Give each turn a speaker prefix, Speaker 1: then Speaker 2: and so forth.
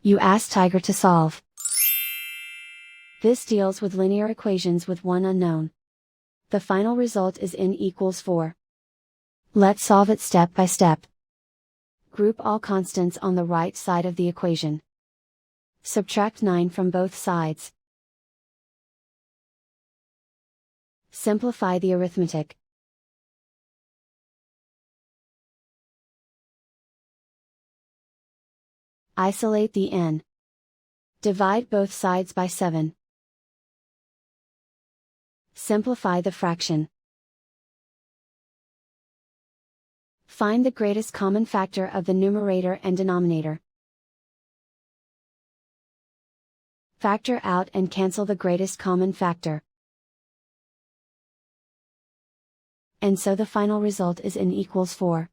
Speaker 1: You ask Tiger to solve. This deals with linear equations with one unknown. The final result is n equals 4. Let's solve it step by step. Group all constants on the right side of the equation. Subtract 9 from both sides. Simplify the arithmetic. Isolate the n. Divide both sides by 7. Simplify the fraction. Find the greatest common factor of the numerator and denominator. Factor out and cancel the greatest common factor. And so the final result is n equals 4.